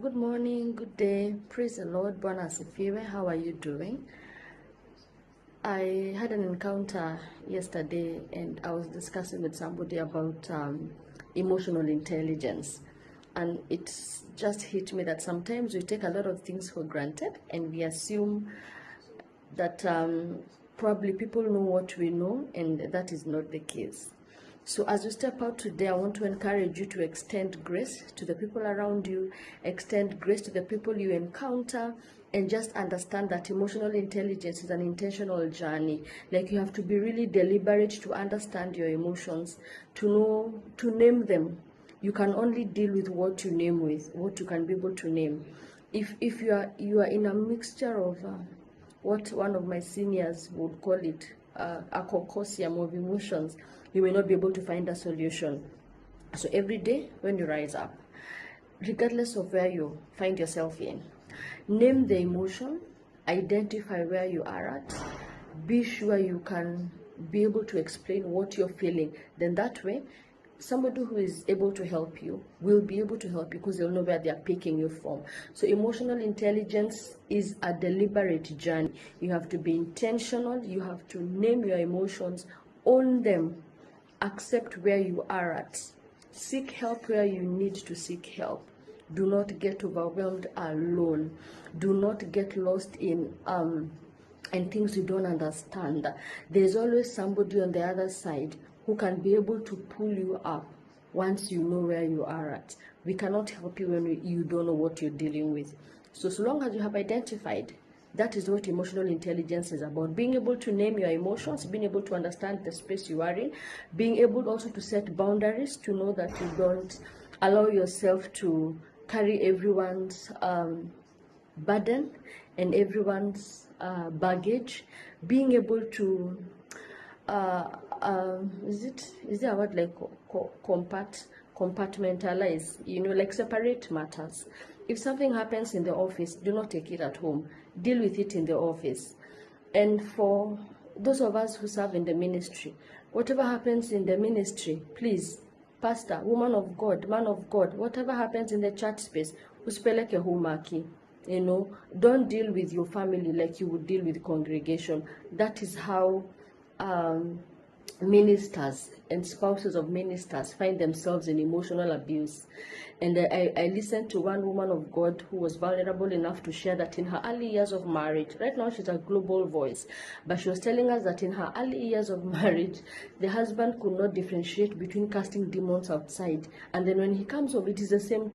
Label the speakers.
Speaker 1: Good morning, good day. Praise the Lord. Bwana asifiwe. How are you doing? I had an encounter yesterday and I was discussing with somebody about emotional intelligence. And it's just hit me that sometimes we take a lot of things for granted and we assume that probably people know what we know, and that is not the case. So as you step out today, I want to encourage you to extend grace to the people around you, extend grace to the people you encounter, and just understand that emotional intelligence is an intentional journey. Like, you have to be really deliberate to understand your emotions, to know, to name them. You can only deal with what you name with, what you can be able to name. If you are in a mixture of what one of my seniors would call it, a cocosium of emotions, you may not be able to find a solution. So every day when you rise up, regardless of where you find yourself in, name the emotion, identify where you are at, be sure you can be able to explain what you're feeling. Then that way, somebody who is able to help you will be able to help you because they'll know where they're picking you from. So emotional intelligence is a deliberate journey. You have to be intentional. You have to name your emotions, own them, accept where you are at, seek help where you need to seek help. Do not get overwhelmed alone. Do not get lost in and things you don't understand. There's always somebody on the other side who can be able to pull you up once you know where you are at. We cannot help you when you don't know what you're dealing with. So long as you have identified, that is what emotional intelligence is about. Being able to name your emotions, being able to understand the space you are in, being able also to set boundaries, to know that you don't allow yourself to carry everyone's burden and everyone's baggage. Being able to is there a word like compartmentalize, like separate matters. If something happens in the office, do not take it at home, deal with it in the office. And for those of us who serve in the ministry, whatever happens in the ministry, please, pastor, woman of God, man of God, whatever happens in the church space, usipeleke humaki. Don't deal with your family like you would deal with congregation. That is how ministers and spouses of ministers find themselves in emotional abuse. And I listened to one woman of God who was vulnerable enough to share that in her early years of marriage, right now she's a global voice, but she was telling us that in her early years of marriage, the husband could not differentiate between casting demons outside, and then when he comes home, it is the same